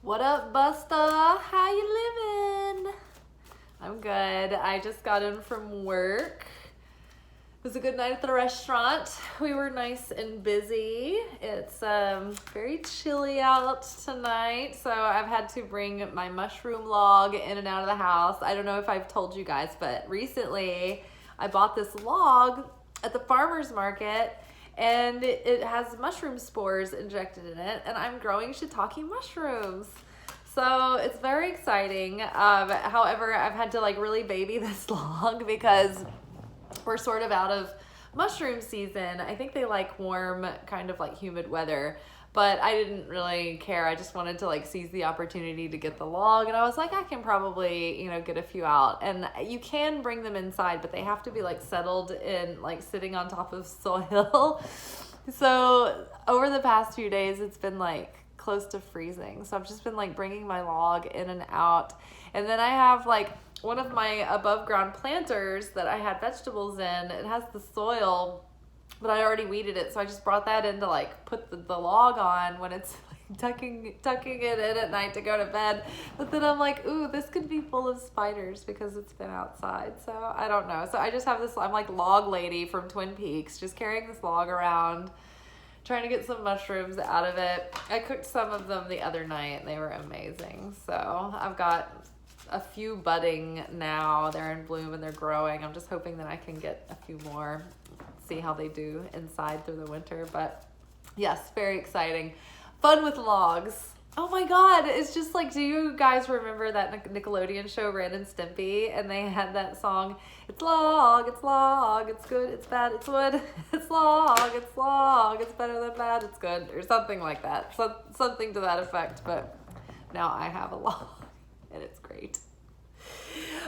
What up, Busta? How you living? I'm good. I just got in from work. It was a good night at the restaurant. We were nice and busy. It's very chilly out tonight, so I've had to bring my mushroom log in and out of the house. I don't know if I've told you guys, but recently I bought this log at the farmer's market, and it has mushroom spores injected in it, and I'm growing shiitake mushrooms. So it's very exciting. However, I've had to really baby this log because we're sort of out of mushroom season. I think they like warm, kind of humid weather, but I didn't really care. I just wanted to seize the opportunity to get the log, and I was like, I can probably, get a few out. And you can bring them inside, but they have to be settled in, sitting on top of soil. So over the past few days, it's been close to freezing. So I've just been bringing my log in and out. And then I have one of my above ground planters that I had vegetables in. It has the soil, but I already weeded it. So I just brought that in to put the log on when it's tucking it in at night to go to bed. But then I'm like, ooh, this could be full of spiders because it's been outside. So I don't know. So I just have this, I'm like log lady from Twin Peaks, just carrying this log around, trying to get some mushrooms out of it. I cooked some of them the other night and they were amazing. So I've got a few budding now. They're in bloom and they're growing. I'm just hoping that I can get a few more, see how they do inside through the winter. But yes, very exciting. Fun with logs. Oh my God, it's just do you guys remember that Nickelodeon show, Ren and Stimpy? And they had that song, it's log, it's good, it's bad, it's wood. It's log, it's better than bad, it's good. Or something like that. Something to that effect. But now I have a log and it's great.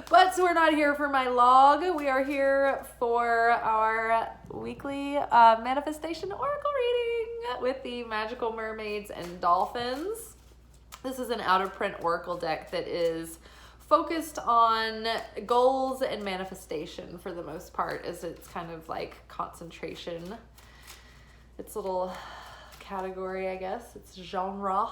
But we're not here for my log. We are here for our weekly manifestation oracle reading with the magical mermaids and dolphins. This is an out-of-print oracle deck that is focused on goals and manifestation for the most part, as it's kind of concentration. It's a little category, I guess. It's genre.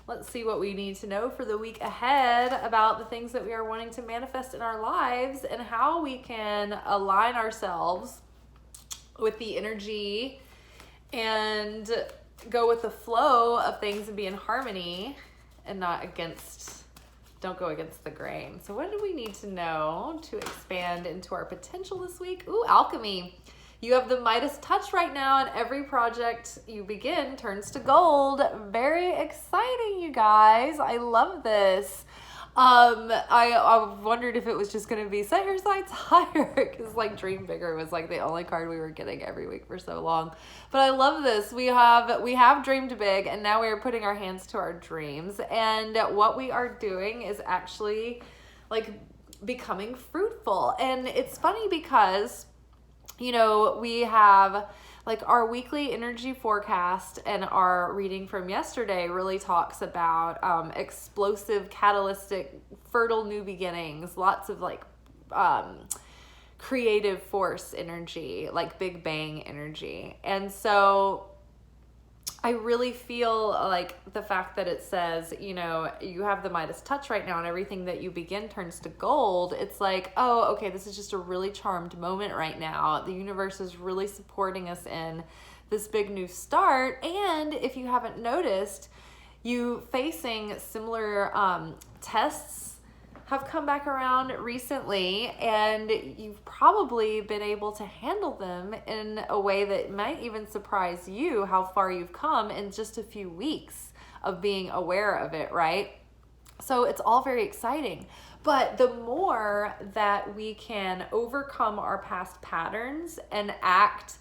Let's see what we need to know for the week ahead about the things that we are wanting to manifest in our lives and how we can align ourselves with the energy and go with the flow of things and be in harmony and don't go against the grain. So what do we need to know to expand into our potential this week? Ooh, alchemy. You have the Midas touch right now, and every project you begin turns to gold. Very exciting, you guys. I love this. I wondered if it was just going to be set your sights higher, because Dream Bigger was the only card we were getting every week for so long. But I love this. We have dreamed big, and now we are putting our hands to our dreams. And what we are doing is actually becoming fruitful. And it's funny because we have our weekly energy forecast, and our reading from yesterday really talks about explosive, catalytic, fertile new beginnings, lots of creative force energy, Big Bang energy. And so I really feel the fact that it says, you have the Midas touch right now and everything that you begin turns to gold. It's oh, okay, this is just a really charmed moment right now. The universe is really supporting us in this big new start. And if you haven't noticed, you facing similar tests have come back around recently, and you've probably been able to handle them in a way that might even surprise you how far you've come in just a few weeks of being aware of it, right? So it's all very exciting. But the more that we can overcome our past patterns and act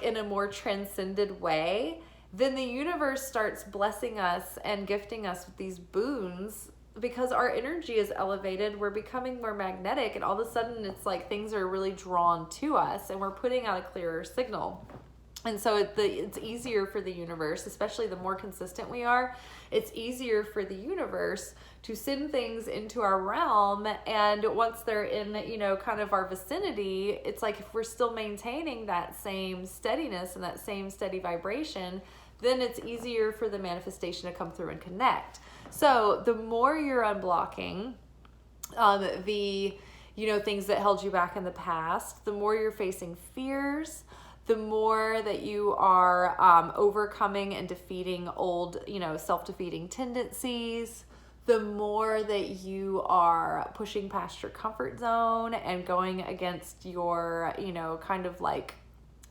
in a more transcended way, then the universe starts blessing us and gifting us with these boons. Because our energy is elevated, we're becoming more magnetic, and all of a sudden it's things are really drawn to us, and we're putting out a clearer signal. And so it's easier for the universe, especially the more consistent we are, it's easier for the universe to send things into our realm. And once they're in, kind of our vicinity, it's if we're still maintaining that same steadiness and that same steady vibration, then it's easier for the manifestation to come through and connect. So the more you're unblocking the, things that held you back in the past, the more you're facing fears, the more that you are overcoming and defeating old, self-defeating tendencies, the more that you are pushing past your comfort zone and going against your, kind of like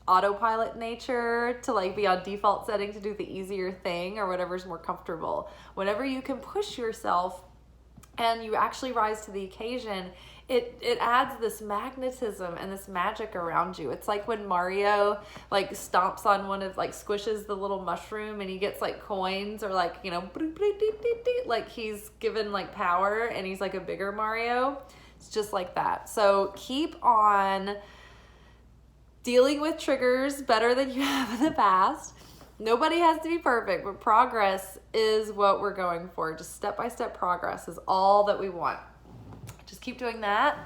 autopilot nature to like be on default setting to do the easier thing or whatever's more comfortable. Whenever you can push yourself and you actually rise to the occasion, it adds this magnetism and this magic around you. It's like when Mario like stomps on squishes the little mushroom and he gets like coins, or like, like he's given like power and he's like a bigger Mario. It's just like that. So keep on dealing with triggers better than you have in the past. Nobody has to be perfect, but progress is what we're going for. Just step-by-step progress is all that we want. Just keep doing that,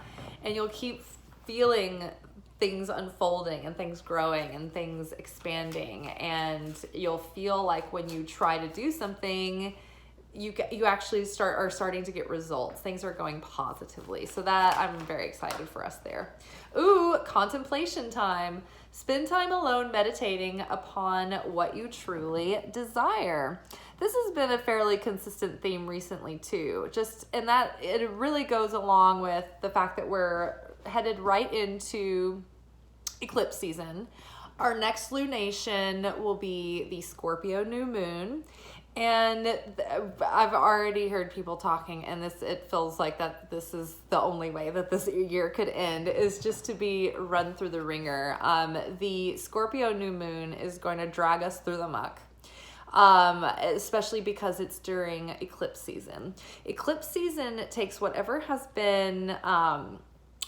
and you'll keep feeling things unfolding and things growing and things expanding, and you'll feel like when you try to do something, you actually are starting to get results. Things are going positively. So that I'm very excited for us there. Ooh, contemplation time. Spend time alone meditating upon what you truly desire. This has been a fairly consistent theme recently too. And that it really goes along with the fact that we're headed right into eclipse season. Our next lunation will be the Scorpio New Moon. And I've already heard people talking, and it feels like that this is the only way that this year could end, is just to be run through the ringer. The Scorpio New Moon is going to drag us through the muck, especially because it's during eclipse season. Eclipse season takes whatever has been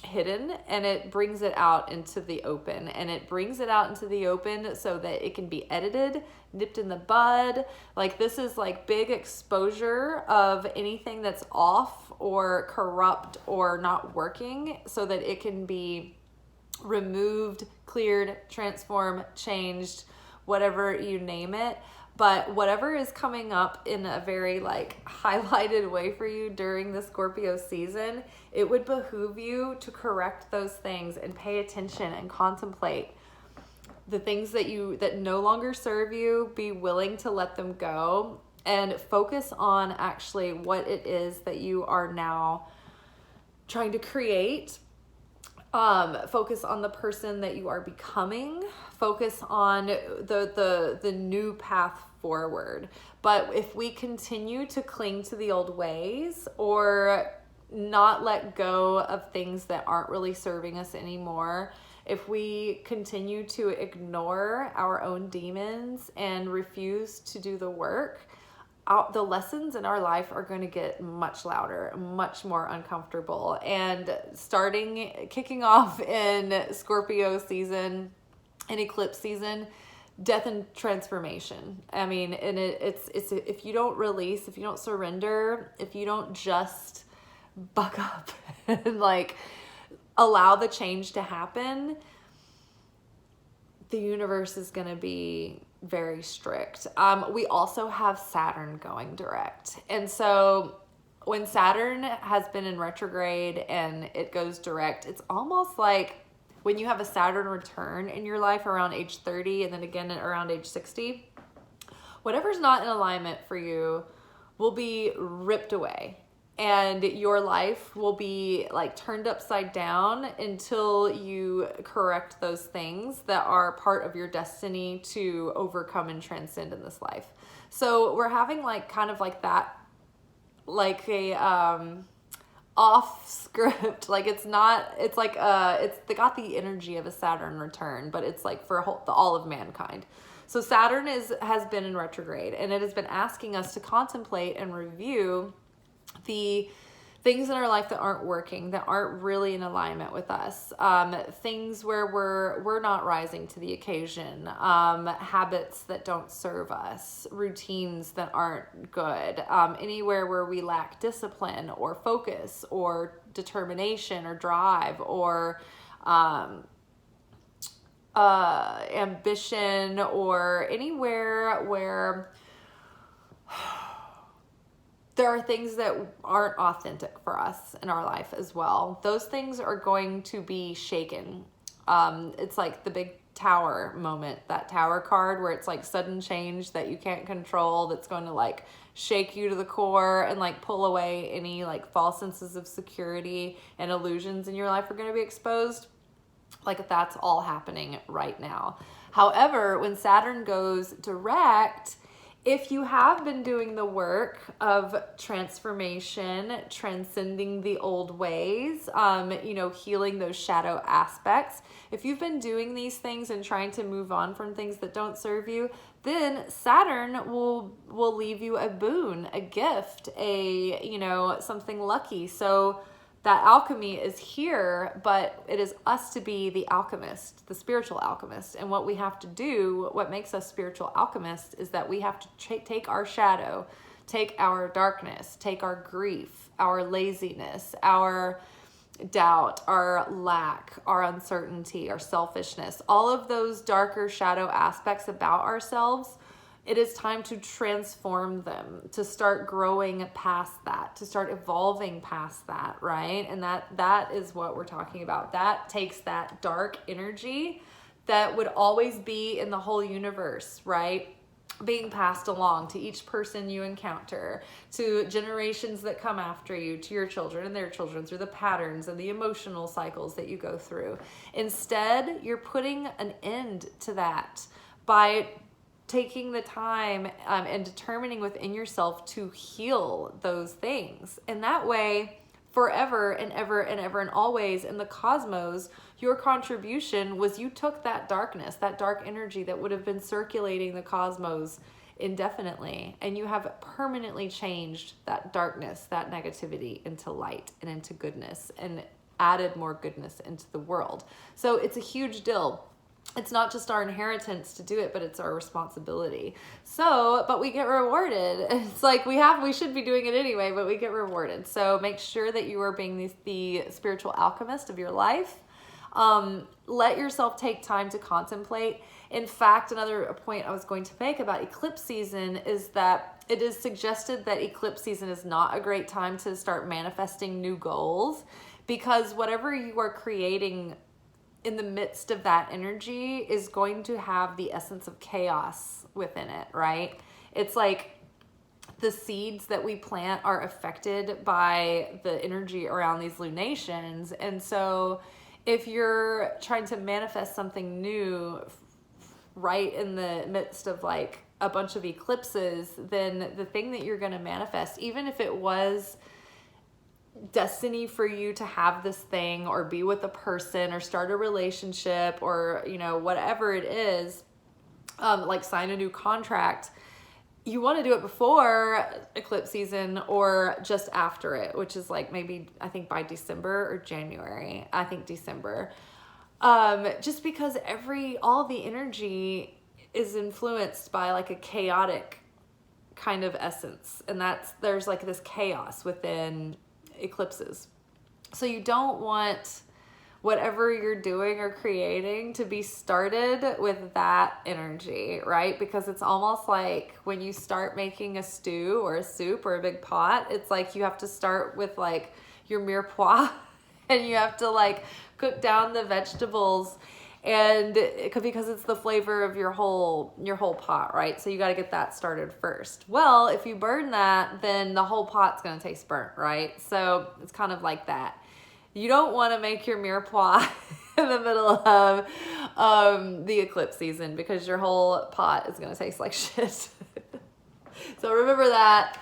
hidden and it brings it out into the open, and it brings it out into the open so that it can be edited, nipped in the bud. Like, this is like big exposure of anything that's off or corrupt or not working, so that it can be removed, cleared, transformed, changed, whatever you name it. But whatever is coming up in a very like highlighted way for you during the Scorpio season, it would behoove you to correct those things and pay attention and contemplate the things that no longer serve you. Be willing to let them go and focus on actually what it is that you are now trying to create. Focus on the person that you are becoming. Focus on the new path forward. But if we continue to cling to the old ways or not let go of things that aren't really serving us anymore, if we continue to ignore our own demons and refuse to do the work, the lessons in our life are going to get much louder, much more uncomfortable. And kicking off in Scorpio season and eclipse season, death and transformation. I mean, and it's if you don't release, if you don't surrender, if you don't just buck up and like allow the change to happen, the universe is going to be very strict. We also have Saturn going direct. And so when Saturn has been in retrograde and it goes direct, it's almost like when you have a Saturn return in your life around age 30 and then again around age 60, whatever's not in alignment for you will be ripped away. And your life will be like turned upside down until you correct those things that are part of your destiny to overcome and transcend in this life. So we're having like kind of like that, like a off script. Like they got the energy of a Saturn return, but it's like for all of mankind. So Saturn has been in retrograde, and it has been asking us to contemplate and review the things in our life that aren't working, that aren't really in alignment with us, things where we're not rising to the occasion, habits that don't serve us, routines that aren't good, anywhere where we lack discipline or focus or determination or drive or ambition, or anywhere where there are things that aren't authentic for us in our life as well. Those things are going to be shaken. It's like the big tower moment, that tower card where it's like sudden change that you can't control, that's going to like shake you to the core and like pull away any like false senses of security, and illusions in your life are going to be exposed. Like that's all happening right now. However, when Saturn goes direct, if you have been doing the work of transformation, transcending the old ways, healing those shadow aspects, if you've been doing these things and trying to move on from things that don't serve you, then Saturn will leave you a boon, a gift, something lucky. So that alchemy is here, but it is us to be the alchemist, the spiritual alchemist. And what we have to do, what makes us spiritual alchemists, is that we have to take our shadow, take our darkness, take our grief, our laziness, our doubt, our lack, our uncertainty, our selfishness, all of those darker shadow aspects about ourselves. It is time to transform them, to start growing past that, to start evolving past that, right? And that is what we're talking about. That takes that dark energy that would always be in the whole universe, right? Being passed along to each person you encounter, to generations that come after you, to your children and their children, through the patterns and the emotional cycles that you go through. Instead, you're putting an end to that by taking the time and determining within yourself to heal those things. And that way, forever and ever and ever and always in the cosmos, your contribution was you took that darkness, that dark energy that would have been circulating the cosmos indefinitely, and you have permanently changed that darkness, that negativity, into light and into goodness, and added more goodness into the world. So it's a huge deal. It's not just our inheritance to do it, but it's our responsibility. So, but we get rewarded. It's like we should be doing it anyway, but we get rewarded. So make sure that you are being the spiritual alchemist of your life. Let yourself take time to contemplate. In fact, another point I was going to make about eclipse season is that it is suggested that eclipse season is not a great time to start manifesting new goals, because whatever you are creating in the midst of that energy is going to have the essence of chaos within it, right? It's like the seeds that we plant are affected by the energy around these lunations. And so if you're trying to manifest something new right in the midst of like a bunch of eclipses, then the thing that you're going to manifest, even if it was destiny for you to have this thing or be with a person or start a relationship or whatever it is, like sign a new contract, you want to do it before eclipse season or just after it, which is like maybe I think by December or January. I think December, just because all the energy is influenced by like a chaotic kind of essence, and there's like this chaos within eclipses. So you don't want whatever you're doing or creating to be started with that energy, right? Because it's almost like when you start making a stew or a soup or a big pot, it's like you have to start with like your mirepoix and you have to like cook down the vegetables, and because it's the flavor of your whole pot, right? So you got to get that started first. Well, if you burn that, then the whole pot's going to taste burnt, right? So it's kind of like that. You don't want to make your mirepoix in the middle of the eclipse season, because your whole pot is going to taste like shit. So remember that.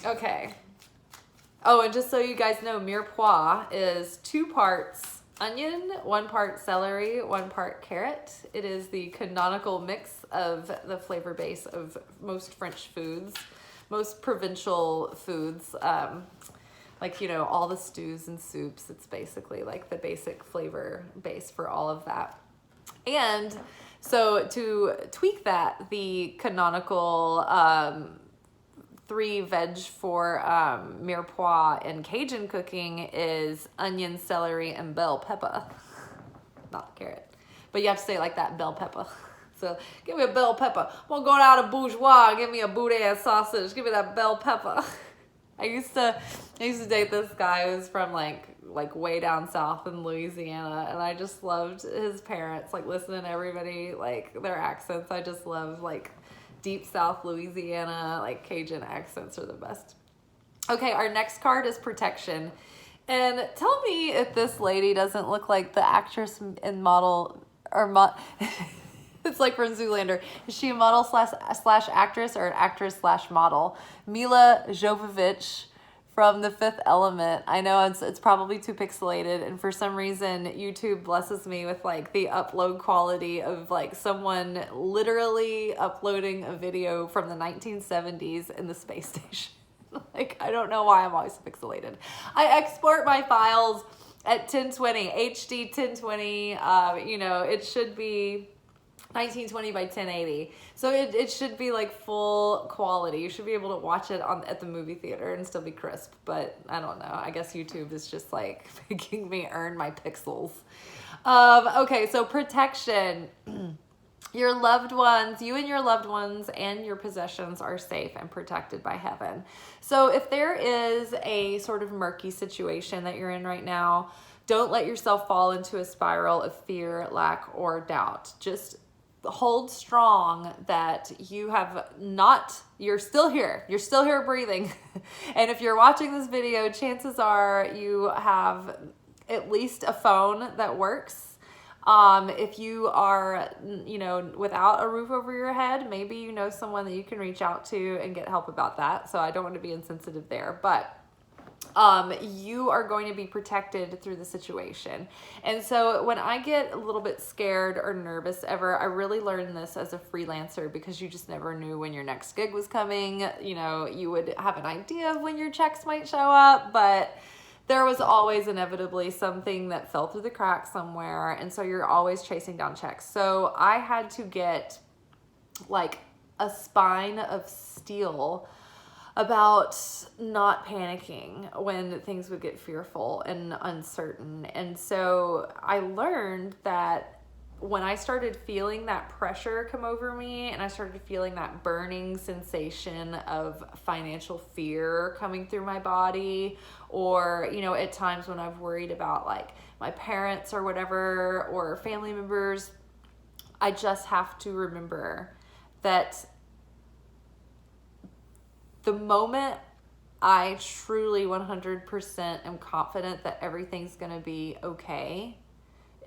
Okay. Oh, and just so you guys know, mirepoix is 2 parts onion, 1 part celery, 1 part carrot. It is the canonical mix of the flavor base of most French foods, most provincial foods, all the stews and soups. It's basically like the basic flavor base for all of that. And so to tweak that, the canonical 3 veg for mirepoix and Cajun cooking is onion, celery, and bell pepper. Not carrot. But you have to say it like that, bell pepper. So give me a bell pepper. I'm gonna go down to Bourgeois, give me a boudin sausage, give me that bell pepper. I used to date this guy who was from like way down south in Louisiana, and I just loved his parents, like listening to everybody, like their accents. I just love like deep South Louisiana, like Cajun accents are the best. Okay, our next card is protection. And tell me if this lady doesn't look like the actress and model, or it's like from Zoolander. Is she a model slash actress, or an actress slash model? Mila Jovovich from The Fifth Element. I know it's probably too pixelated, and for some reason YouTube blesses me with like the upload quality of like someone literally uploading a video from the 1970s in the space station. Like, I don't know why I'm always pixelated. I export my files at 1020, HD 1020. You know, it should be 1920 by 1080. So it should be like full quality. You should be able to watch it at the movie theater and still be crisp. But I don't know. I guess YouTube is just like making me earn my pixels. Okay, so protection. Your loved ones, you and your loved ones and your possessions are safe and protected by heaven. So if there is a sort of murky situation that you're in right now, don't let yourself fall into a spiral of fear, lack, or doubt. Just hold strong that you're still here. You're still here breathing. And if you're watching this video, chances are you have at least a phone that works. If you are, you know, without a roof over your head, maybe you know someone that you can reach out to and get help about that. So I don't want to be insensitive there, but you are going to be protected through the situation. And so when I get a little bit scared or nervous ever, I really learned this as a freelancer, because you just never knew when your next gig was coming. You know, you would have an idea of when your checks might show up, but there was always inevitably something that fell through the cracks somewhere. And so you're always chasing down checks. So I had to get like a spine of steel about not panicking when things would get fearful and uncertain. And so I learned that when I started feeling that pressure come over me, and I started feeling that burning sensation of financial fear coming through my body, or, you know, at times when I've worried about like my parents or whatever, or family members, I just have to remember that the moment I truly 100% am confident that everything's going to be okay,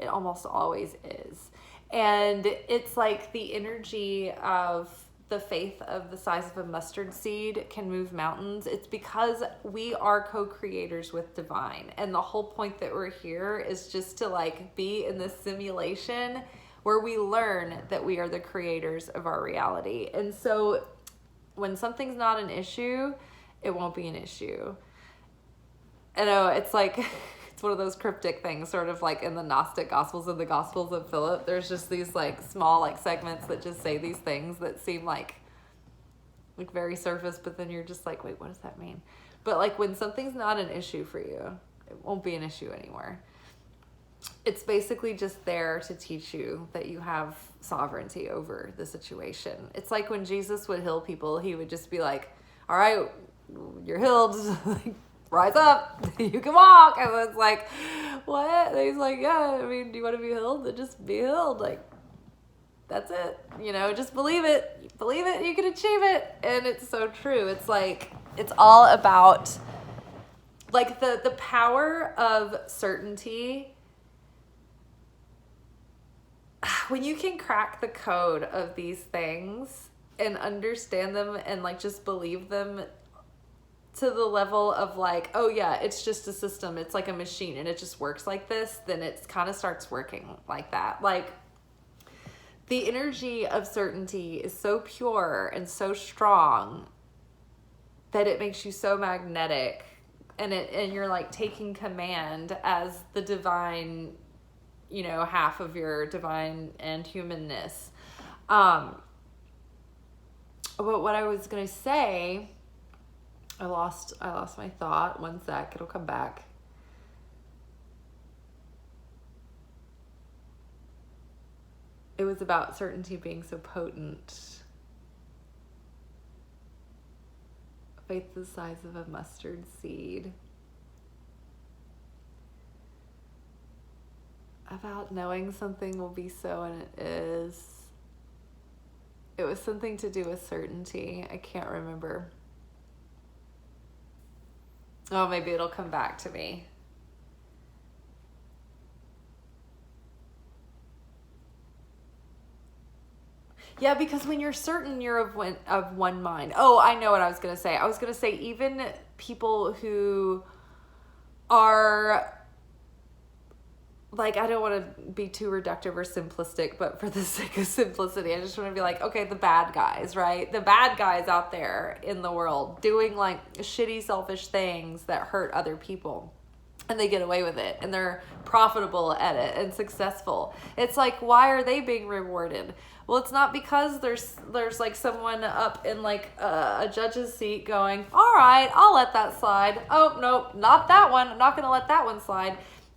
it almost always is. And it's like the energy of the faith of the size of a mustard seed can move mountains. It's because we are co-creators with divine. And the whole point that we're here is just to like be in this simulation where we learn that we are the creators of our reality. And so when something's not an issue, it won't be an issue. I know it's like, it's one of those cryptic things, sort of like in the Gnostic Gospels and the Gospels of Philip. There's just these like small like segments that just say these things that seem like very surface, but then you're just like, wait, what does that mean? But like when something's not an issue for you, it won't be an issue anymore. It's basically just there to teach you that you have sovereignty over the situation. It's like when Jesus would heal people, he would just be like, all right, you're healed. Rise up, you can walk. And it's like, what? And he's like, yeah, I mean, do you want to be healed? Then just be healed. Like, that's it. You know, just believe it. Believe it, you can achieve it. And it's so true. It's like, it's all about like the power of certainty. When you can crack the code of these things and understand them and like just believe them to the level of like, oh yeah, it's just a system, it's like a machine and it just works like this, then it kind of starts working like that. Like the energy of certainty is so pure and so strong that it makes you so magnetic, and you're like taking command as the divine, you know, half of your divine and humanness. But what I was gonna say, I lost my thought. One sec, it'll come back. it was about certainty being so potent. Faith the size of a mustard seed. About knowing something will be so, and it is. It was something to do with certainty. I can't remember. Oh, maybe it'll come back to me. Yeah, because when you're certain, you're of one mind. Oh, I know what I was going to say. I was going to say even people who are, like, I don't want to be too reductive or simplistic, but for the sake of simplicity, I just want to be like, okay, the bad guys, right? The bad guys out there in the world doing like shitty, selfish things that hurt other people. And they get away with it, and they're profitable at it and successful. It's like, why are they being rewarded? Well, it's not because there's like someone up in like a judge's seat going, all right, I'll let that slide. Oh, nope, not that one. I'm not going to let that one slide.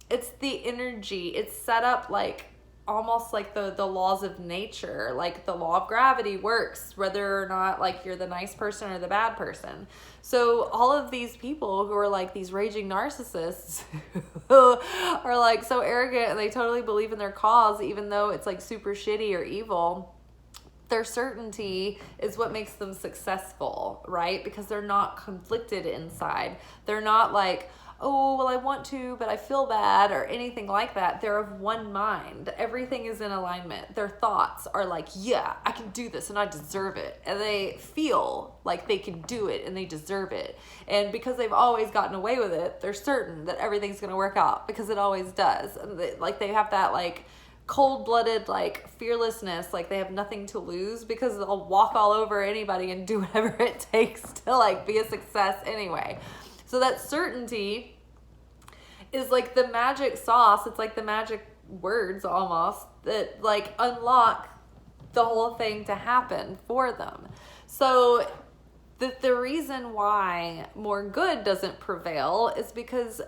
It's the energy. It's set up like almost like the laws of nature, like the law of gravity works, whether or not like you're the nice person or the bad person. So all of these people who are like these raging narcissists are like so arrogant, and they totally believe in their cause, even though it's like super shitty or evil. Their certainty is what makes them successful, right? Because they're not conflicted inside. They're not like, oh, well, I want to, but I feel bad, or anything like that. They're of one mind. Everything is in alignment. Their thoughts are like, yeah, I can do this and I deserve it. And they feel like they can do it and they deserve it. And because they've always gotten away with it, they're certain that everything's going to work out, because it always does. And they have that like cold-blooded like fearlessness, like they have nothing to lose, because they'll walk all over anybody and do whatever it takes to like be a success anyway. So that certainty is like the magic sauce. It's like the magic words almost that like unlock the whole thing to happen for them. So the reason why more good doesn't prevail is because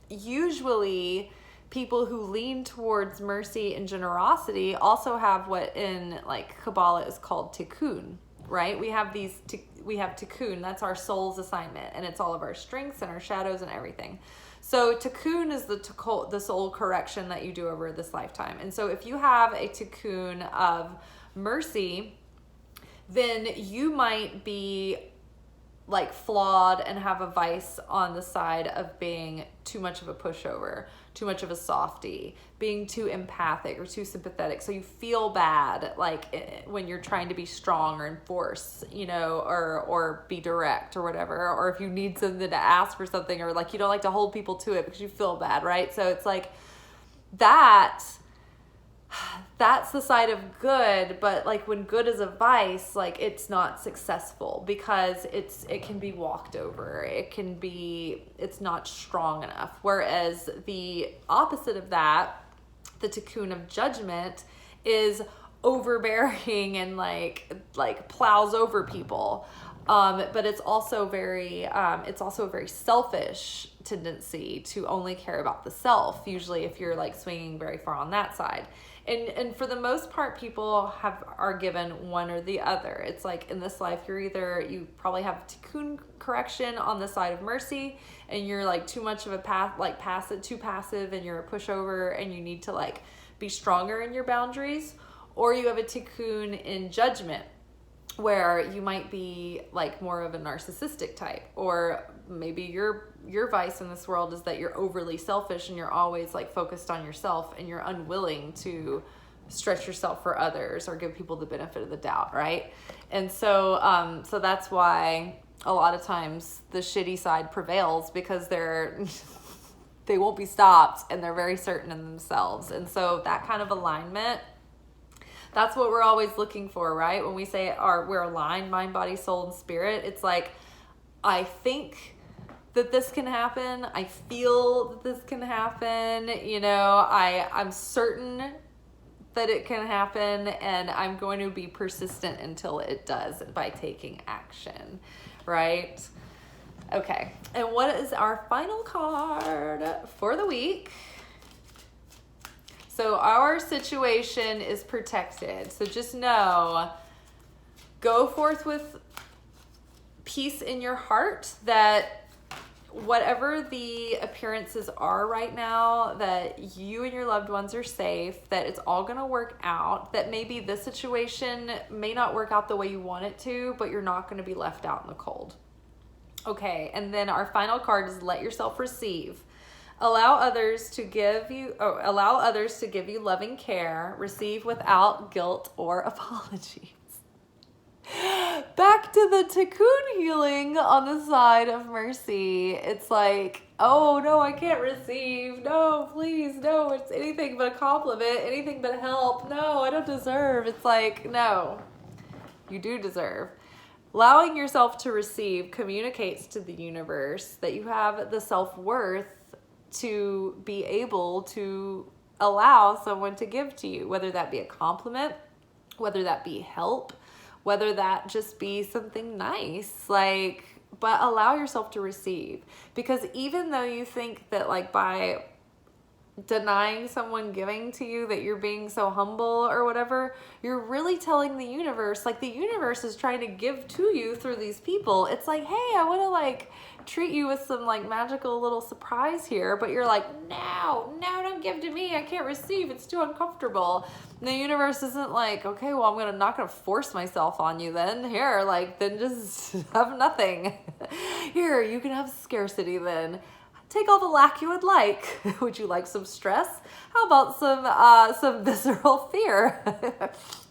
usually people who lean towards mercy and generosity also have what in like Kabbalah is called tikkun, right? We have tikkun, that's our soul's assignment, and it's all of our strengths and our shadows and everything. So tikkun is the soul correction that you do over this lifetime. And so if you have a tikkun of mercy, then you might be like flawed and have a vice on the side of being too much of a pushover, too much of a softie, being too empathic or too sympathetic. So you feel bad like when you're trying to be strong or enforce, or be direct or whatever, or if you need something to ask for something, or like you don't like to hold people to it because you feel bad, right? So it's like that's the side of good, but like when good is a vice, like it's not successful because it can be walked over. It's not strong enough. Whereas the opposite of that, the tikkun of judgment, is overbearing and like plows over people. But it's also a very selfish tendency to only care about the self, usually if you're like swinging very far on that side. And for the most part, people are given one or the other. It's like in this life, you probably have tikkun correction on the side of mercy, and you're like too much of a too passive, and you're a pushover, and you need to like be stronger in your boundaries. Or you have a tikkun in judgment, where you might be like more of a narcissistic type, or maybe your vice in this world is that you're overly selfish and you're always like focused on yourself, and you're unwilling to stretch yourself for others or give people the benefit of the doubt, right? And so that's why a lot of times the shitty side prevails, because they won't be stopped, and they're very certain in themselves. And so that kind of alignment, that's what we're always looking for, right? When we say we're aligned, mind, body, soul, and spirit, it's like, I think that this can happen. I feel that this can happen. I'm certain that it can happen, and I'm going to be persistent until it does by taking action, right? Okay. And what is our final card for the week? So our situation is protected. So just know, go forth with peace in your heart that whatever the appearances are right now, that you and your loved ones are safe, that it's all going to work out, that maybe this situation may not work out the way you want it to, but you're not going to be left out in the cold. Okay, and then our final card is let yourself receive. Allow others to give you loving care. Receive without guilt or apology. Back to the Tikkun healing on the side of mercy. It's like, oh no, I can't receive. No, please, no, it's anything but a compliment, anything but help. No, I don't deserve. It's like, no, you do deserve. Allowing yourself to receive communicates to the universe that you have the self-worth to be able to allow someone to give to you, whether that be a compliment, whether that be help, whether that just be something nice, like, but allow yourself to receive. Because even though you think that like by denying someone giving to you that you're being so humble or whatever, you're really telling the universe, like the universe is trying to give to you through these people. It's like, hey, I want to like treat you with some like magical little surprise here, but you're like, no, don't give to me. I can't receive. It's too uncomfortable. And the universe isn't like, okay, well, I'm not gonna force myself on you then. Here, like, then just have nothing. Here, you can have scarcity then. Take all the lack you would like. Would you like some stress? How about some visceral fear?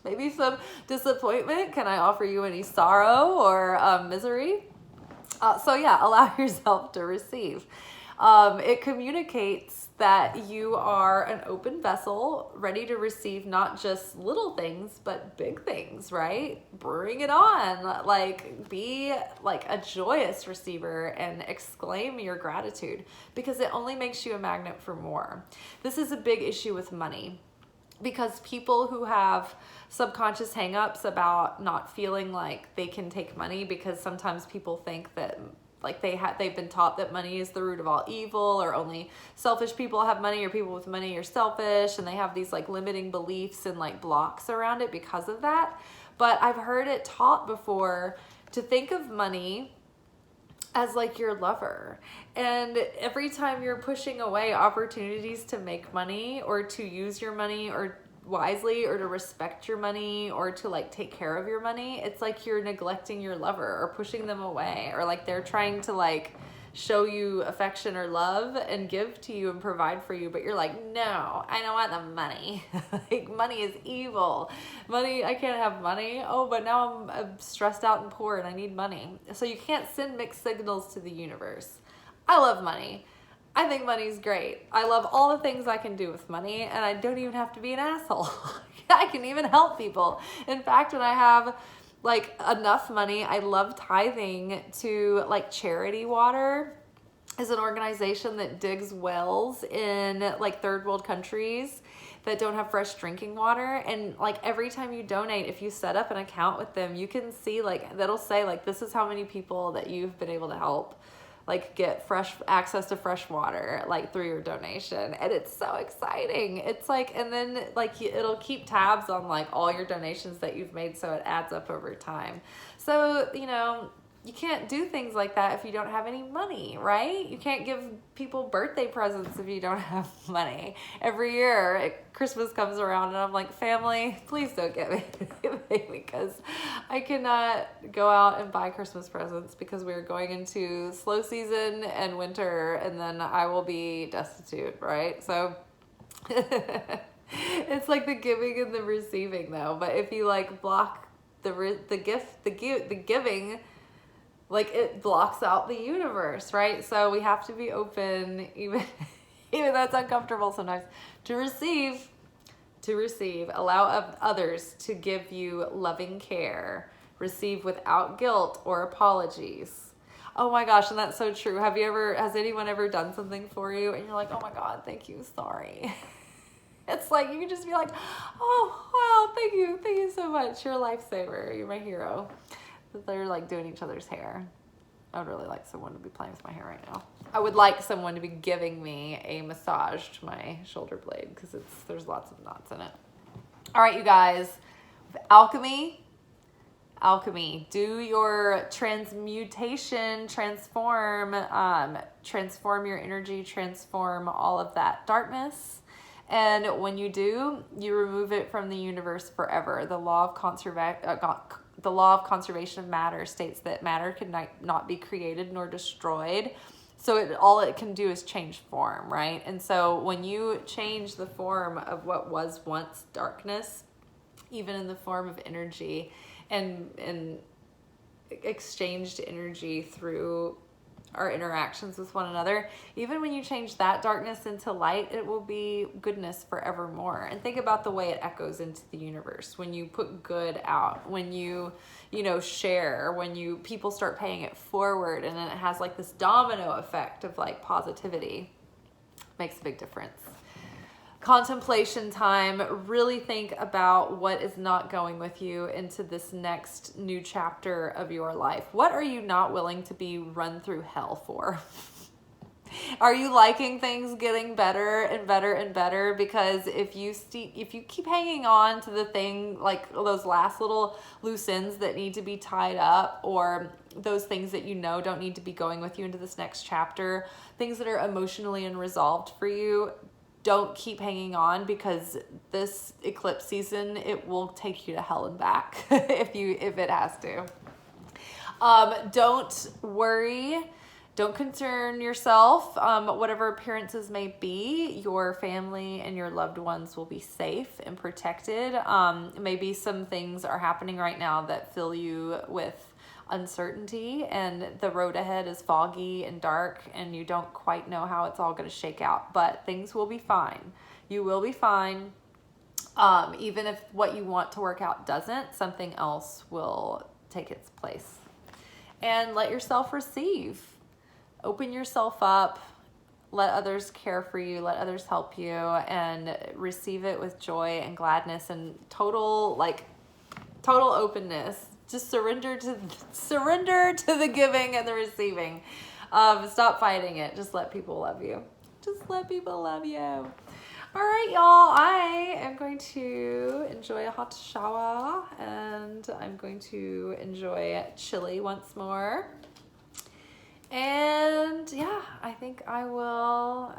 Maybe some disappointment? Can I offer you any sorrow or misery? So yeah, allow yourself to receive. It communicates that you are an open vessel, ready to receive not just little things, but big things, right? Bring it on. Like, be like a joyous receiver and exclaim your gratitude, because it only makes you a magnet for more. This is a big issue with money, because people who have subconscious hangups about not feeling like they can take money, because sometimes people think that like they've been taught that money is the root of all evil, or only selfish people have money, or people with money are selfish, and they have these like limiting beliefs and like blocks around it because of that. But I've heard it taught before to think of money as like your lover, and every time you're pushing away opportunities to make money or to use your money or wisely, or to respect your money, or to like take care of your money, it's like you're neglecting your lover or pushing them away, or like they're trying to like show you affection or love and give to you and provide for you, but you're like, no, I don't want the money. Like, money is evil. Money, I can't have money. Oh, but now I'm stressed out and poor and I need money. So you can't send mixed signals to the universe. I love money. I think money's great. I love all the things I can do with money, and I don't even have to be an asshole. I can even help people. In fact, when I have like enough money, I love tithing to like Charity Water is an organization that digs wells in like third world countries that don't have fresh drinking water. And like every time you donate, if you set up an account with them, you can see like, that'll say like, this is how many people that you've been able to help like get fresh access to fresh water like through your donation. And it's so exciting. It's like, and then like it'll keep tabs on like all your donations that you've made, so it adds up over time. So, you know, you can't do things like that if you don't have any money, right? You can't give people birthday presents if you don't have money. Every year Christmas comes around and I'm like, family, please don't get me anything, because I cannot go out and buy Christmas presents because we're going into slow season and winter, and then I will be destitute, right? So it's like the giving and the receiving though. But if you like block the giving, like it blocks out the universe, right? So we have to be open, even though it's uncomfortable sometimes, to receive. Allow others to give you loving care. Receive without guilt or apologies. Oh my gosh, and that's so true. Has anyone ever done something for you and you're like, oh my God, thank you, sorry. It's like, you can just be like, oh, wow, thank you so much. You're a lifesaver. You're my hero. They're like doing each other's hair. I would really like someone to be playing with my hair right now. I would like someone to be giving me a massage to my shoulder blade because there's lots of knots in it. All right, you guys, alchemy, do your transmutation, transform your energy, transform all of that darkness. And when you do, you remove it from the universe forever. The law of conservation of matter states that matter can not be created nor destroyed. So all it can do is change form, right? And so when you change the form of what was once darkness, even in the form of energy, and exchanged energy through our interactions with one another, even when you change that darkness into light, it will be goodness forevermore. And think about the way it echoes into the universe when you put good out, when you share, when people start paying it forward, and then it has like this domino effect of like positivity. Makes a big difference. Contemplation time. Really think about what is not going with you into this next new chapter of your life. What are you not willing to be run through hell for? Are you liking things getting better and better and better? Because if you keep hanging on to the thing, like those last little loose ends that need to be tied up, or those things that don't need to be going with you into this next chapter, things that are emotionally unresolved for you, don't keep hanging on, because this eclipse season, it will take you to hell and back if it has to. Don't worry. Don't concern yourself. Whatever appearances may be, your family and your loved ones will be safe and protected. Maybe some things are happening right now that fill you with uncertainty, and the road ahead is foggy and dark, and you don't quite know how it's all going to shake out, but things will be fine. You will be fine. Even if what you want to work out doesn't, something else will take its place. And let yourself receive. Open yourself up. Let others care for you. Let others help you, and receive it with joy and gladness and total openness. Just surrender to the giving and the receiving. Stop fighting it. Just let people love you. Just let people love you. All right, y'all. I am going to enjoy a hot shower, and I'm going to enjoy chili once more. And yeah, I think I will,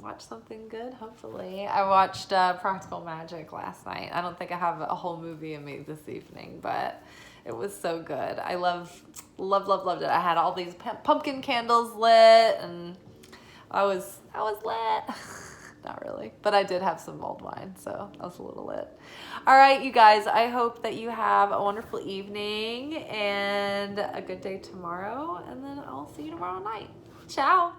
watch something good, hopefully. I watched Practical Magic last night. I don't think I have a whole movie in me this evening, but it was so good. I loved it. I had all these pumpkin candles lit, and I was lit. Not really, but I did have some mulled wine, so I was a little lit. All right, you guys, I hope that you have a wonderful evening and a good day tomorrow, and then I'll see you tomorrow night. Ciao.